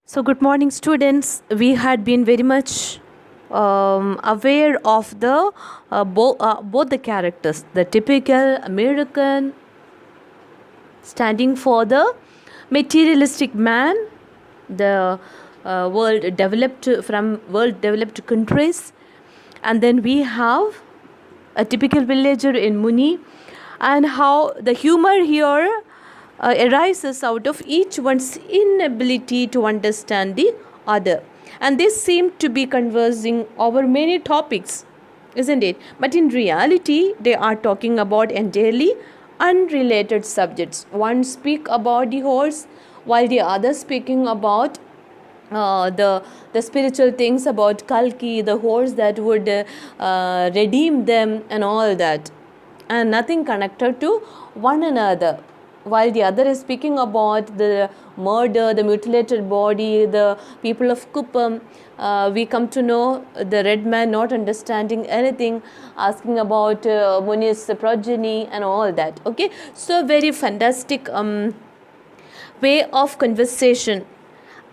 So, good morning, students. We had been very much aware of the both the characters, the typical American standing for the materialistic man, the world developed countries, and then we have a typical villager in Muni, and how the humor here arises out of each one's inability to understand the other. And they seem to be conversing over many topics, isn't it? But in reality, they are talking about entirely unrelated subjects. One speak about the horse, while the other speaking about the spiritual things about Kalki, the horse that would redeem them, and all that, and nothing connected to one another. While the other is speaking about the murder, the mutilated body, the people of Kuppam, we come to know the red man not understanding anything, asking about Muni's progeny and all that. Okay, so very fantastic way of conversation.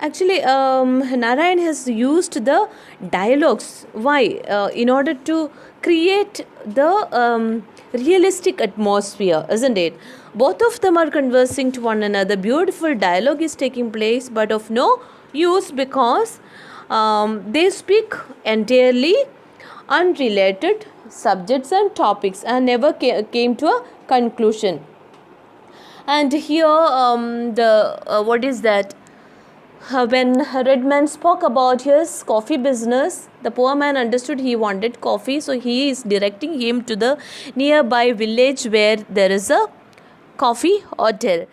Actually, Narayan has used the dialogues. Why? In order to create the realistic atmosphere, isn't it? Both of them are conversing to one another. Beautiful dialogue is taking place, but of no use because they speak entirely unrelated subjects and topics and never came to a conclusion. And here, the what is that? When Redman spoke about his coffee business, the poor man understood he wanted coffee, so he is directing him to the nearby village where there is a coffee hotel.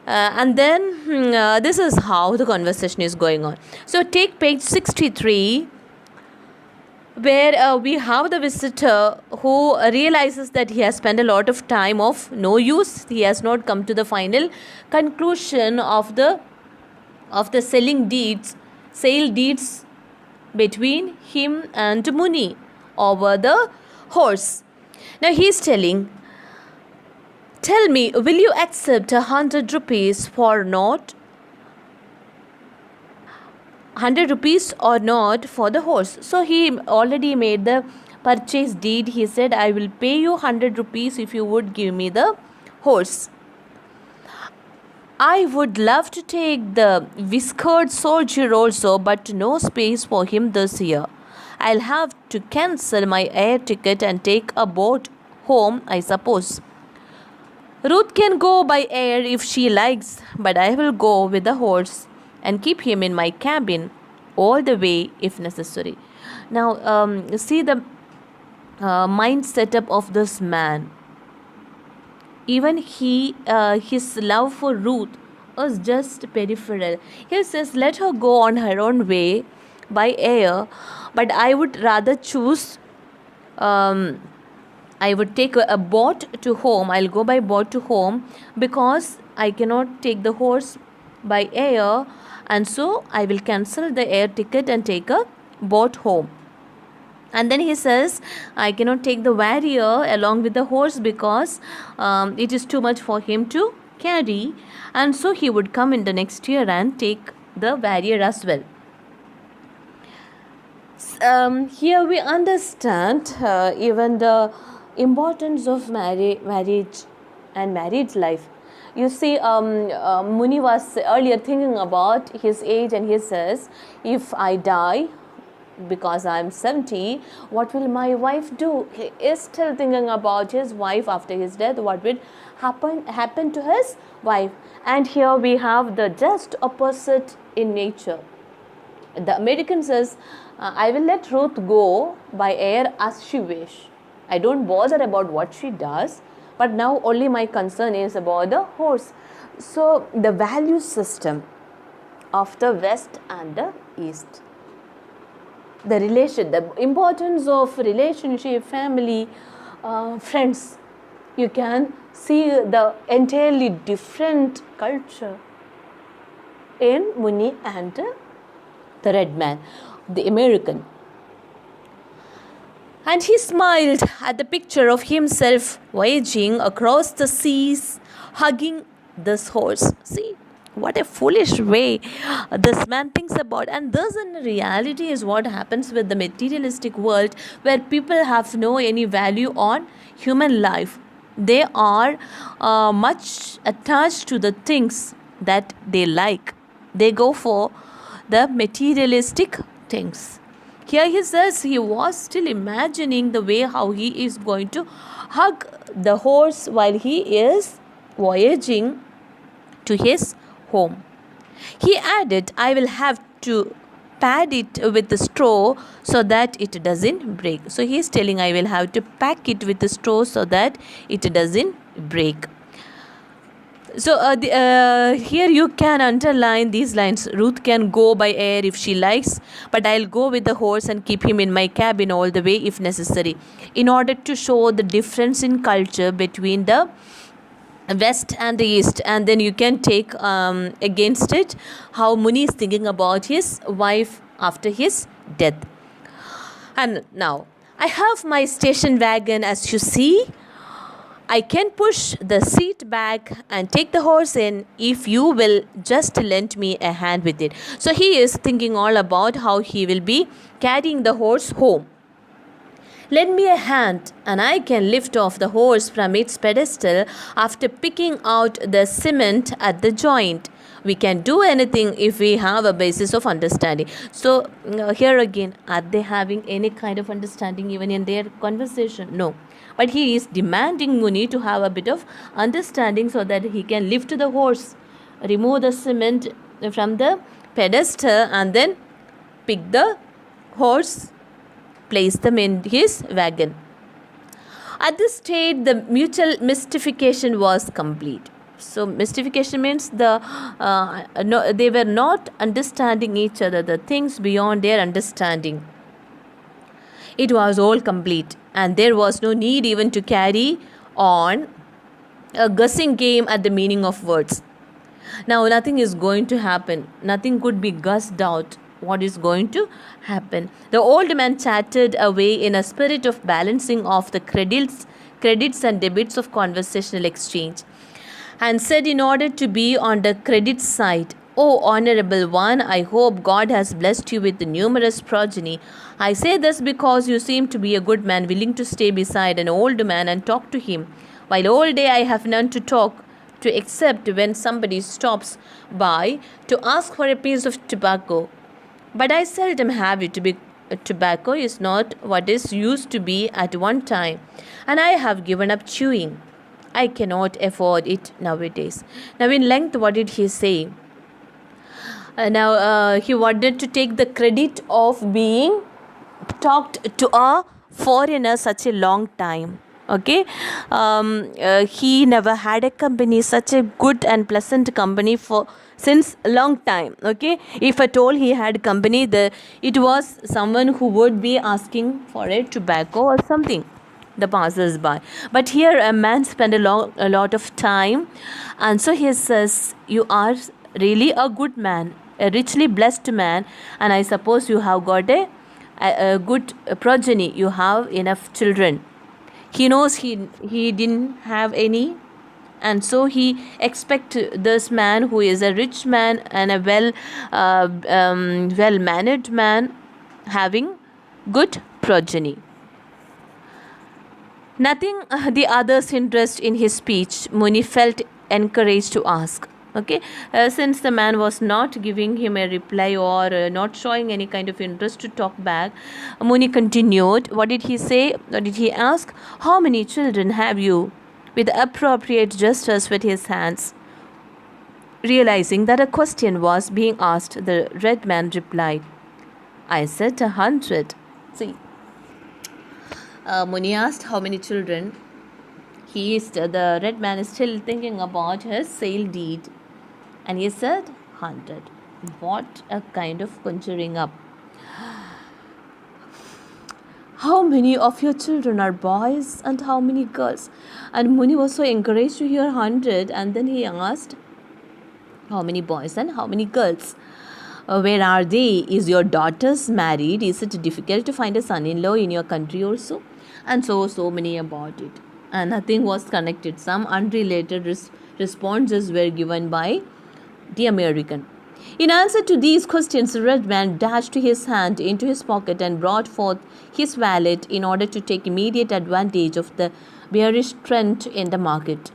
And then this is how the conversation is going on. So take page 63, where we have the visitor who realizes that he has spent a lot of time of no use. He has not come to the final conclusion of the sale deeds between him and Muni over the horse. Now he is telling, tell me, will you accept 100 rupees for not 100 rupees or not for the horse? So he already made the purchase deed. He said, I will pay you 100 rupees if you would give me the horse. I would love to take the whiskered soldier also, but no space for him this year. I'll have to cancel my air ticket and take a boat home, I suppose. Ruth can go by air if she likes, but I will go with the horse and keep him in my cabin all the way if necessary. Now, see the mind setup of this man. Even his love for Ruth was just peripheral. He says, let her go on her own way by air, but I would rather choose, I would take a boat to home. I'll go by boat to home because I cannot take the horse by air, and so I will cancel the air ticket and take a boat home. And then he says, I cannot take the warrior along with the horse because it is too much for him to carry. And so he would come in the next year and take the warrior as well. Here we understand even the importance of marriage and married life. You see, Muni was earlier thinking about his age, and he says, if I die, because I am 70, what will my wife do? He is still thinking about his wife after his death. What will happen to his wife? And here we have the just opposite in nature. The American says, I will let Ruth go by air as she wish. I don't bother about what she does, but now only my concern is about the horse. So the value system of the West and the East, the importance of relationship, family, friends, you can see the entirely different culture in Muni and the red man, the American. And he smiled at the picture of himself voyaging across the seas, hugging this horse. See, What a foolish way this man thinks about. And this in reality is what happens with the materialistic world, where people have no any value on human life. They are much attached to the things that they like. They go for the materialistic things. Here he says he was still imagining the way how he is going to hug the horse while he is voyaging to his home. He added, I will have to pad it with the straw so that it doesn't break. So he is telling, I will have to pack it with the straw so that it doesn't break. So here you can underline these lines. Ruth can go by air if she likes, but I'll go with the horse and keep him in my cabin all the way if necessary. In order to show the difference in culture between the west and the east, and then you can take against it how Muni is thinking about his wife after his death. And now I have my station wagon, as you see. I can push the seat back and take the horse in if you will just lend me a hand with it. So he is thinking all about how he will be carrying the horse home. Lend me a hand and I can lift off the horse from its pedestal after picking out the cement at the joint. We can do anything if we have a basis of understanding. So here again, are they having any kind of understanding even in their conversation? No. But he is demanding Muni to have a bit of understanding so that he can lift the horse, remove the cement from the pedestal, and then pick the horse, place them in his wagon. At this stage, the mutual mystification was complete. So mystification means they were not understanding each other, the things beyond their understanding. It was all complete, and there was no need even to carry on a guessing game at the meaning of words. Now nothing is going to happen. Nothing could be guessed out what is going to happen. The old man chatted away in a spirit of balancing off the credits and debits of conversational exchange, and said, in order to be on the credit side, O honorable one, I hope God has blessed you with numerous progeny. I say this because you seem to be a good man, willing to stay beside an old man and talk to him, while all day I have none to talk to except when somebody stops by to ask for a piece of tobacco. But I seldom have it. Tobacco is not what it used to be at one time, and I have given up chewing. I cannot afford it nowadays. Now in length, what did he say? He wanted to take the credit of being talked to a foreigner such a long time. Okay, he never had a company, such a good and pleasant company for since a long time. Okay, if at all he had company, it was someone who would be asking for a tobacco or something, the passers by. But here a man spent a lot of time, and so he says, you are really a good man, a richly blessed man, and I suppose you have got a good progeny, you have enough children. He knows he didn't have any, and so he expects this man who is a rich man and a well mannered man having good progeny. Nothing the others' interest in his speech, Muni felt encouraged to ask. Okay, since the man was not giving him a reply or not showing any kind of interest to talk back, Muni continued. What did he say? What did he ask? How many children have you? With appropriate gestures with his hands. Realizing that a question was being asked, the red man replied, I said 100. See, Muni asked how many children. The red man is still thinking about his sale deed. And he said 100. What a kind of conjuring up. How many of your children are boys and how many girls? And Muni was so encouraged to hear 100, and then he asked, how many boys and how many girls? Where are they? Is your daughters married? Is it difficult to find a son-in-law in your country also? And so many about it. And nothing was connected. Some unrelated responses were given by the American? In answer to these questions, the red man dashed his hand into his pocket and brought forth his wallet in order to take immediate advantage of the bearish trend in the market.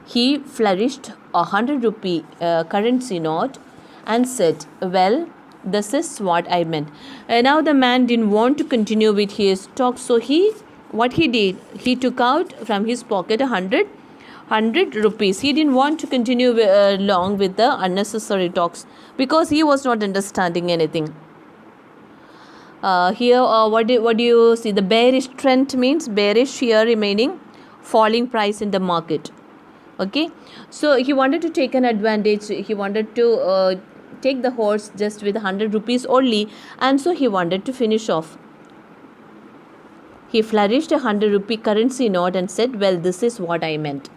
He flourished a 100 rupee currency note and said, "Well, this is what I meant." Now the man didn't want to continue with his talk, so what he did, he took out from his pocket 100 rupees. He didn't want to continue long with the unnecessary talks because he was not understanding anything. Here, what do you see? The bearish trend means bearish here, remaining falling price in the market. Okay, so he wanted to take an advantage. He wanted to take the horse just with 100 rupees only, and so he wanted to finish off. He flourished a 100 rupee currency note and said, "Well, this is what I meant."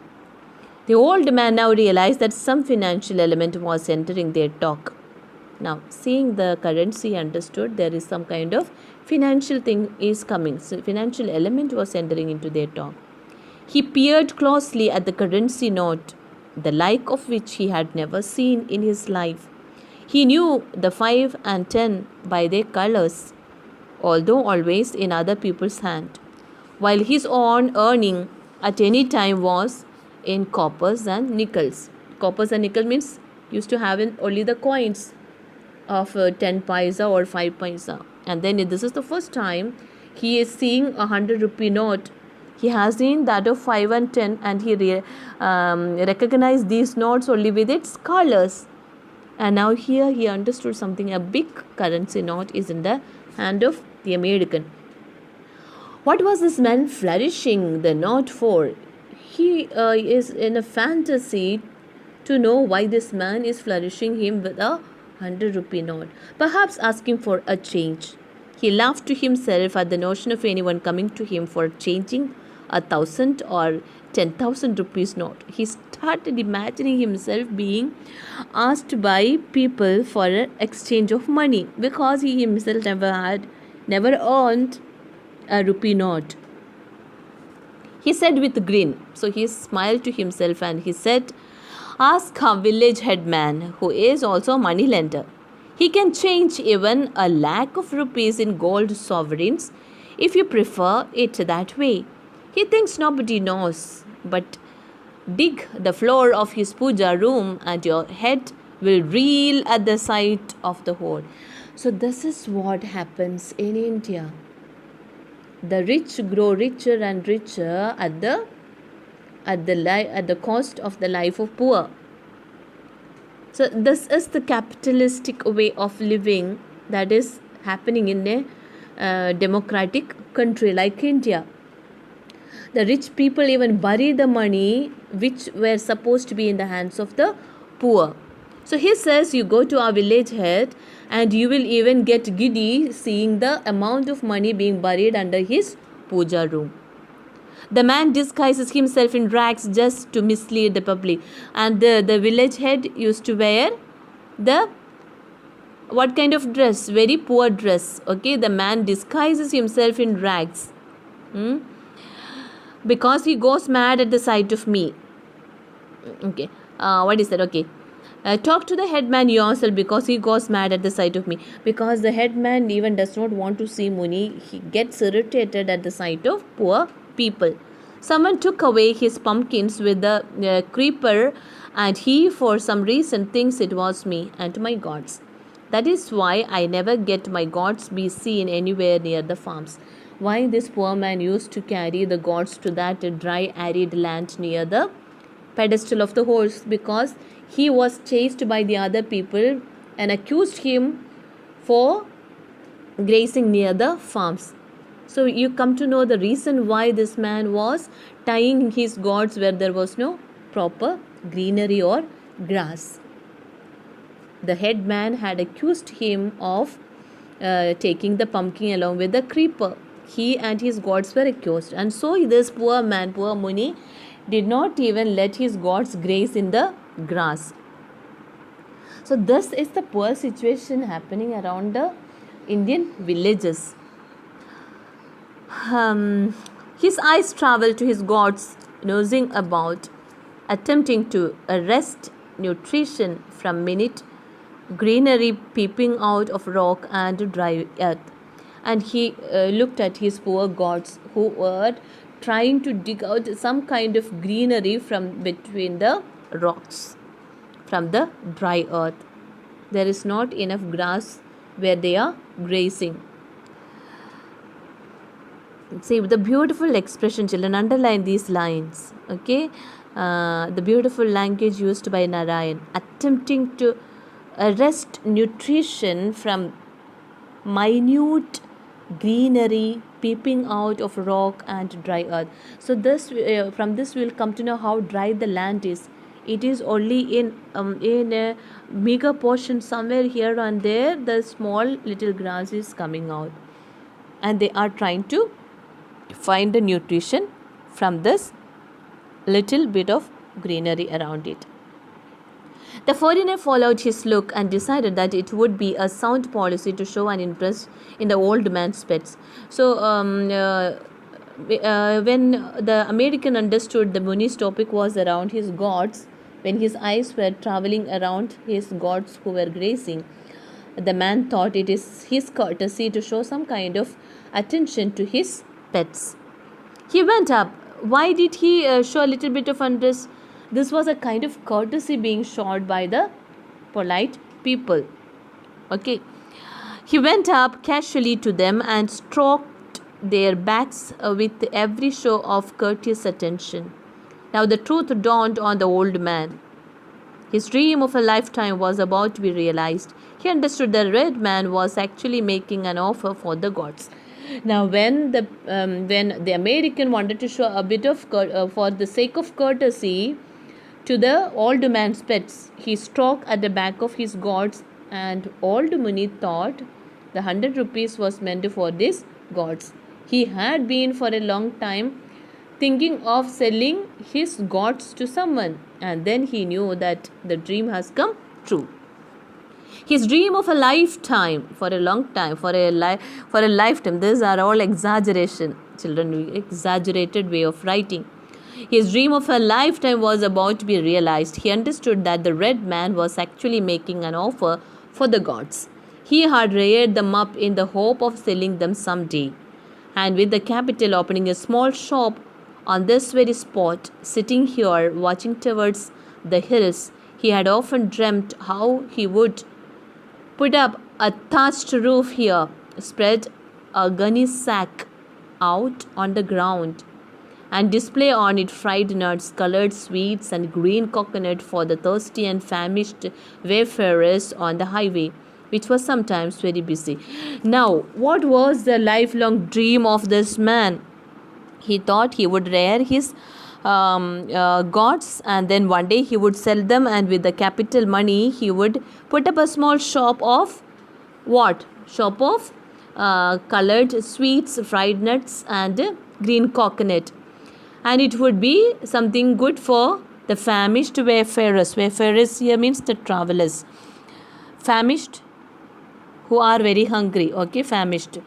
The old man now realized that some financial element was entering their talk. Now, seeing the currency, understood there is some kind of financial thing is coming. So, financial element was entering into their talk. He peered closely at the currency note, the like of which he had never seen in his life. He knew the 5 and 10 by their colors, although always in other people's hand, while his own earning at any time was in coppers and nickels. Coppers and nickel means used to have in only the coins of 10 paisa or 5 paisa, and then this is the first time he is seeing a 100 rupee note. He has seen that of 5 and 10, and he recognized these notes only with its colors. And now here he understood something. A big currency note is in the hand of the American. What was this man flourishing the note for? He is in a fantasy to know why this man is flourishing him with a 100 rupee note, perhaps asking for a change. He laughed to himself at the notion of anyone coming to him for changing 1,000 or 10,000 rupees note. He started imagining himself being asked by people for an exchange of money because he himself never earned a rupee note. He said with a grin. So he smiled to himself and he said, "Ask a village headman who is also a money lender. He can change even a lakh of rupees in gold sovereigns if you prefer it that way. He thinks nobody knows, but dig the floor of his puja room and your head will reel at the sight of the hole." So this is what happens in India. The rich grow richer and richer at the cost of the life of poor. So this is the capitalistic way of living that is happening in a democratic country like India. The rich people even bury the money which were supposed to be in the hands of the poor. So he says you go to our village head and you will even get giddy seeing the amount of money being buried under his puja room. The man disguises himself in rags just to mislead the public. And the village head used to wear what kind of dress? Very poor dress. Okay, the man disguises himself in rags. Because he goes mad at the sight of me. Okay, what is that? Okay. Talk to the headman yourself because he goes mad at the sight of me. Because the headman even does not want to see Muni. He gets irritated at the sight of poor people. Someone took away his pumpkins with the creeper, and he for some reason thinks it was me and my gods. That is why I never get my gods be seen anywhere near the farms. Why this poor man used to carry the gods to that dry arid land near the pedestal of the horse? Because he was chased by the other people and accused him for grazing near the farms. So you come to know the reason why this man was tying his gods where there was no proper greenery or grass. The headman had accused him of taking the pumpkin along with the creeper. He and his gods were accused, and so this poor man, poor Muni, did not even let his gods graze in the grass. So this is the poor situation happening around the Indian villages. His eyes traveled to his gods, nosing about, attempting to arrest nutrition from minute greenery peeping out of rock and dry earth. And he looked at his poor gods who were trying to dig out some kind of greenery from between the rocks, from the dry earth. There is not enough grass where they are grazing. See the beautiful expression, children. Underline these lines. Okay, the beautiful language used by Narayan, attempting to wrest nutrition from minute greenery peeping out of rock and dry earth. So this from this we will come to know how dry the land is. It is only in a meager portion somewhere here and there the small little grass is coming out, and they are trying to find the nutrition from this little bit of greenery around it. The foreigner followed his look and decided that it would be a sound policy to show an interest in the old man's pets. So, when the American understood the Muni's topic was around his gods, when his eyes were traveling around his gods who were grazing, the man thought it is his courtesy to show some kind of attention to his pets. He went up. Why did he show a little bit of interest? This was a kind of courtesy being shown by the polite people. Okay. He went up casually to them and stroked their backs with every show of courteous attention. Now the truth dawned on the old man. His dream of a lifetime was about to be realized. He understood the red man was actually making an offer for the gods. Now, when the American wanted to show a bit of for the sake of courtesy to the old man's pets, he struck at the back of his gods, and old Muni thought the 100 rupees was meant for these gods. He had been for a long time thinking of selling his gods to someone, and then he knew that the dream has come true. His dream of a lifetime, for a long time, for a lifetime. These are all exaggeration, children. Exaggerated way of writing. His dream of a lifetime was about to be realized. He understood that the red man was actually making an offer for the gods. He had reared them up in the hope of selling them someday, and with the capital opening a small shop on this very spot, sitting here watching towards the hills, he had often dreamt how he would put up a thatched roof here, spread a gunny sack out on the ground, and display on it fried nuts, colored sweets, and green coconut for the thirsty and famished wayfarers on the highway, which was sometimes very busy. Now, what was the lifelong dream of this man? He thought he would rear his gods, and then one day he would sell them, and with the capital money he would put up a small shop of what? Shop of colored sweets, fried nuts, and green coconut, and it would be something good for the famished wayfarers. Wayfarers here means the travelers, famished, who are very hungry. Okay, famished,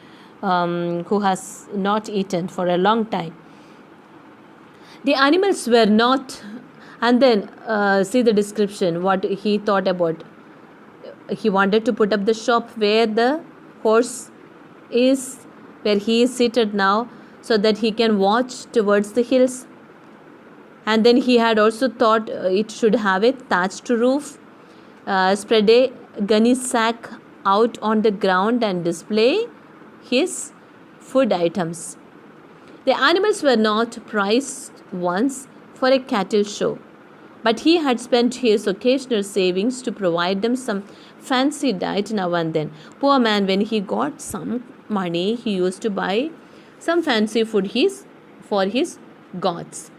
who has not eaten for a long time. The animals were not, and then see the description, what he thought about. He wanted to put up the shop where the horse is, where he is seated now, so that he can watch towards the hills. And then he had also thought it should have a thatched roof, spread a gunny sack out on the ground, and display his food items. The animals were not priced once for a cattle show, but he had spent his occasional savings to provide them some fancy diet now and then. Poor man, when he got some money, he used to buy some fancy food for his gods.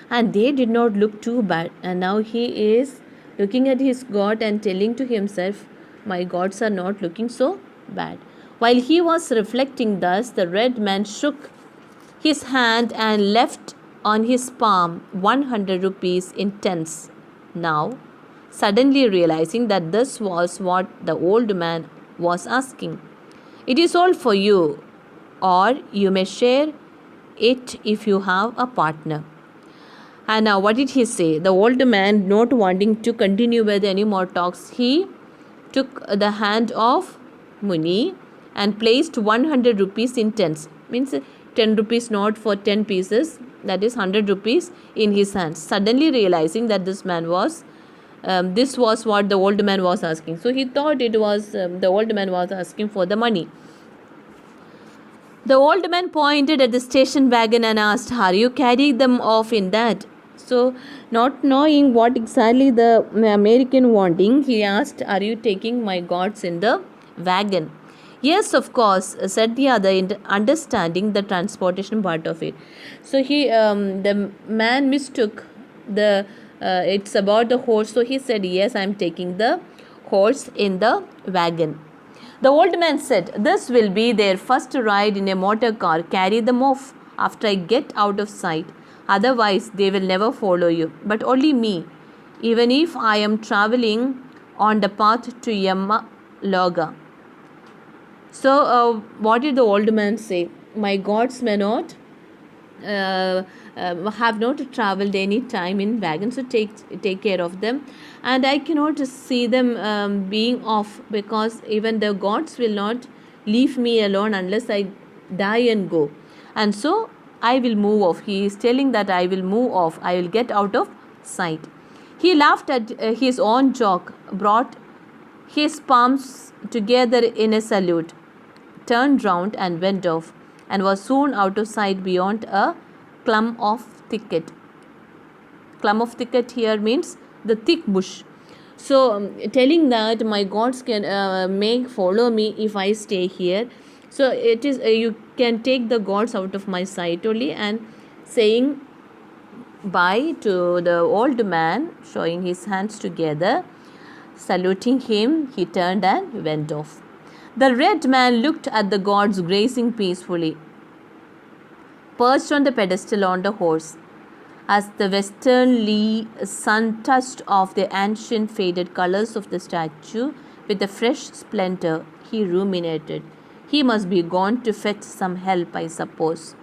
And they did not look too bad. And now he is looking at his god and telling to himself, my gods are not looking so bad. While he was reflecting thus, the red man shook his hand and left on his palm 100 rupees in tens. Now, suddenly realizing that this was what the old man was asking. It is all for you, or you may share it if you have a partner. And now, what did he say? The old man, not wanting to continue with any more talks, he took the hand of Muni and placed 100 rupees in tens. Means 10 rupees note for 10 pieces, that is 100 rupees in his hands. Suddenly realizing that this was what the old man was asking. So he thought it was the old man was asking for the money. The old man pointed at the station wagon and asked, "Are you carrying them off in that?" So, not knowing what exactly the American wanting, he asked, "Are you taking my gods in the wagon?" "Yes, of course," said the other, understanding the transportation part of it. So the man mistook the it's about the horse. So he said, "Yes, I am taking the horse in the wagon." The old man said, "This will be their first ride in a motor car. Carry them off after I get out of sight. Otherwise, they will never follow you, but only me, even if I am traveling on the path to Yamaloga." So, what did the old man say? "My gods may not have not traveled any time in wagon, so take care of them, and I cannot see them being off, because even the gods will not leave me alone unless I die and go, and so I will move off." He is telling that I will move off, I will get out of sight. He laughed at his own joke, brought his palms together in a salute, turned round and went off, and was soon out of sight beyond a clump of thicket. Clump of thicket here means the thick bush. So telling that my gods can may follow me if I stay here. So it is you can take the gods out of my sight only. And saying bye to the old man, showing his hands together, saluting him, he turned and went off. The red man looked at the gods grazing peacefully, perched on the pedestal on the horse. As the westernly sun touched off the ancient faded colors of the statue with a fresh splendor, he ruminated. He must be gone to fetch some help, I suppose,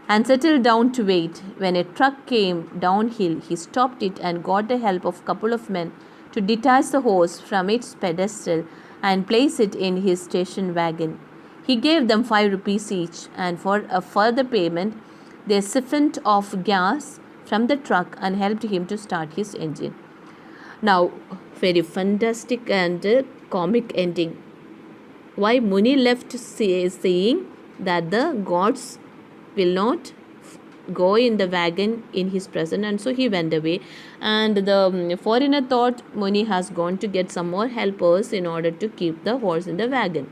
and settled down to wait. When a truck came downhill, he stopped it and got the help of a couple of men to detach the horse from its pedestal and place it in his station wagon. He gave them 5 rupees each, and for a further payment, they siphoned off gas from the truck and helped him to start his engine. Now, very fantastic and comic ending. Why Muni left saying that the gods will not go in the wagon in his presence, and so he went away, and the foreigner thought Muni has gone to get some more helpers in order to keep the horse in the wagon.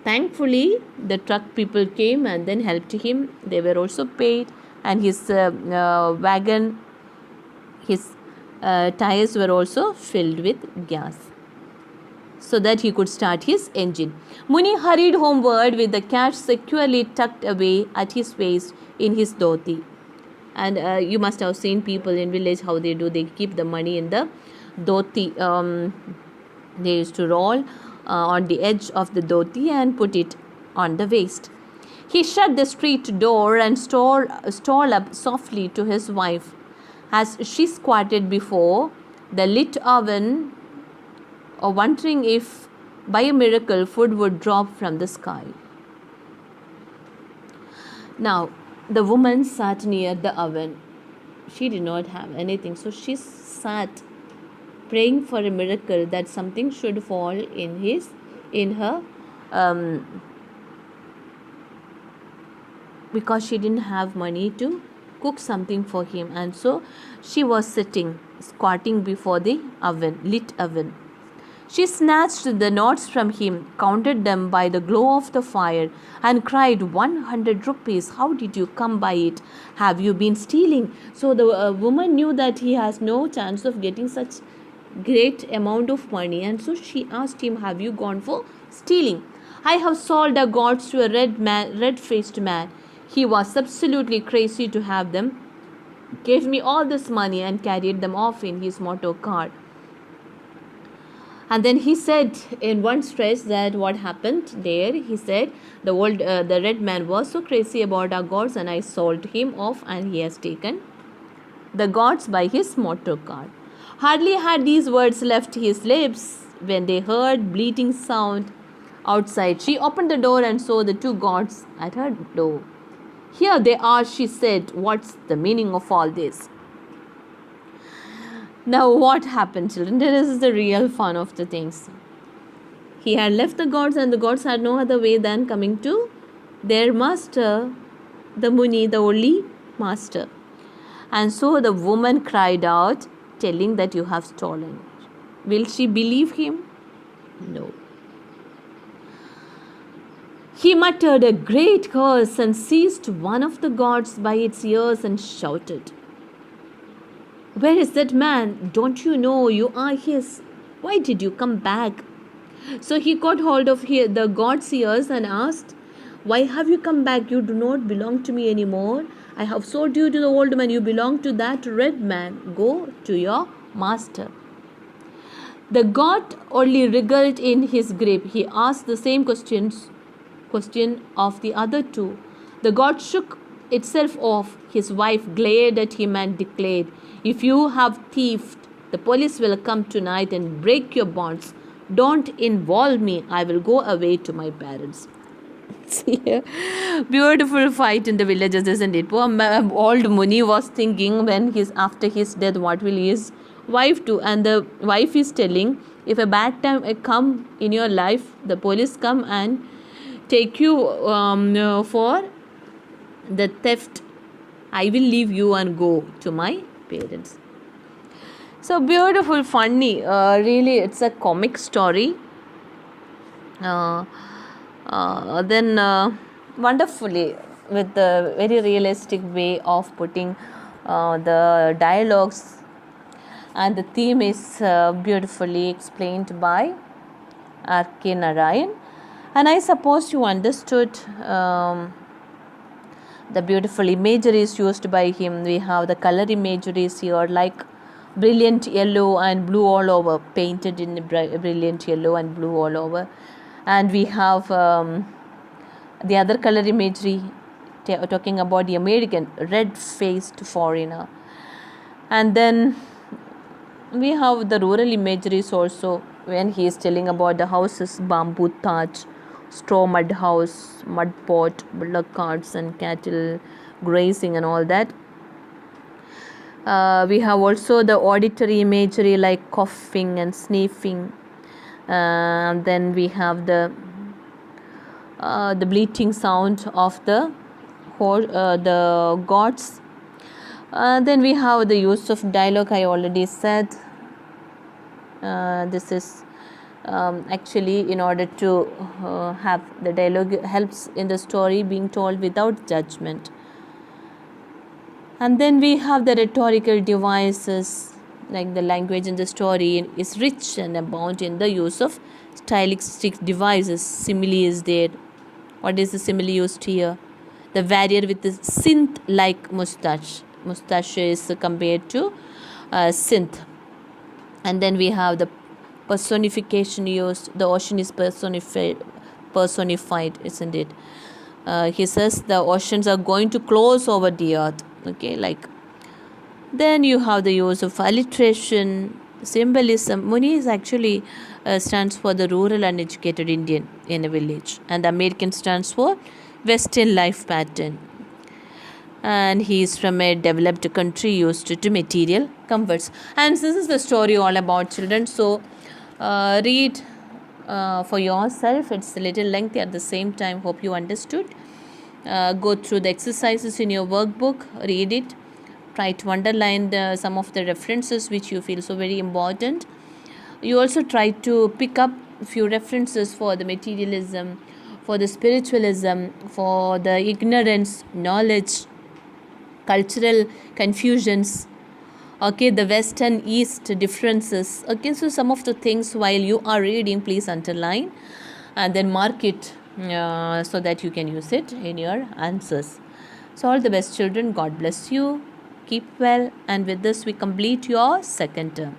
Thankfully, the truck people came and then helped him. They were also paid, and his wagon, his tires were also filled with gas, so that he could start his engine. Muni hurried homeward with the cash securely tucked away at his waist in his dhoti. And you must have seen people in village how they do. They keep the money in the dhoti. They used to roll on the edge of the dhoti and put it on the waist. He shut the street door and stole up softly to his wife as she squatted before the lit oven, wondering if by a miracle food would drop from the sky. Now, the woman sat near the oven. She did not have anything, so she sat praying for a miracle, that something should fall in her because she didn't have money to cook something for him, and so she was sitting squatting before the lit oven. She snatched the notes from him, counted them by the glow of the fire, and cried, 100 rupees, how did you come by it? Have you been stealing? So the woman knew that he has no chance of getting such great amount of money, and so she asked him, have you gone for stealing? I have sold the gods to a red-faced man. He was absolutely crazy to have them, gave me all this money and carried them off in his motor car. And then he said in one stretch that what happened there. He said the red man was so crazy about our gods, and I sold him off, and he has taken the gods by his motor car. Hardly had these words left his lips when they heard bleating sound outside. She opened the door and saw the two gods at her door. Here they are, she said. What's the meaning of all this? Now what happened, children? This is the real fun of the things. He had left the gods, and the gods had no other way than coming to their master, the Muni, the only master. And so the woman cried out, telling that you have stolen it. Will she believe him? No. He muttered a great curse and seized one of the gods by its ears and shouted, Where is that man? Don't you know you are his? Why did you come back? So he caught hold of the god's ears and asked, Why have you come back? You do not belong to me anymore. I have sold you to the old man. You belong to that red man. Go to your master. The god only wriggled in his grip. He asked the same question of the other two. The god shook itself off. His wife glared at him and declared, If you have thieved, the police will come tonight and break your bonds. Don't involve me. I will go away to my parents. See, beautiful fight in the villages, isn't it? Poor old Muni was thinking after his death, what will his wife do? And the wife is telling, if a bad time come in your life, the police come and take you for the theft. I will leave you and go to my parents. So beautiful, funny. Really, it's a comic story. Then wonderfully, with the very realistic way of putting the dialogues, and the theme is beautifully explained by R.K. Narayan. And I suppose you understood the beautiful imageries used by him. We have the color imageries here, like brilliant yellow and blue all over, painted in brilliant yellow and blue all over. And we have the other color imagery talking about the American red-faced foreigner. And then we have the rural imageries also, when he is telling about the houses, bamboo thatch, straw mud house, mud pot, bullock carts and cattle grazing and all that. We have also the auditory imagery like coughing and sniffing. Then we have the bleating sound of the gods. Then we have the use of dialogue. I already said this is actually in order to have the dialogue helps in the story being told without judgment. And then we have the rhetorical devices, like the language in the story is rich and abound in the use of stylistic devices. Simile is there. What is the simile used here? The warrior with the synth-like mustache. Mustache is compared to synth. And then we have the personification used. The ocean is personified, isn't it? He says the oceans are going to close over the earth. Okay, like. Then you have the use of alliteration, symbolism. Muni is actually stands for the rural uneducated Indian in a village, and the American stands for Western life pattern. And he is from a developed country used to material comforts. And this is the story all about, children. So read for yourself. It's a little lengthy at the same time. Hope you understood. Go through the exercises in your workbook. Read it. Try to underline some of the references which you feel so very important. You also try to pick up a few references for the materialism, for the spiritualism, for the ignorance, knowledge, cultural confusions, okay, the west and east differences. Okay, so some of the things while you are reading, please underline and then mark it so that you can use it in your answers. So all the best, children. God bless you. Keep well, and with this we complete your second term.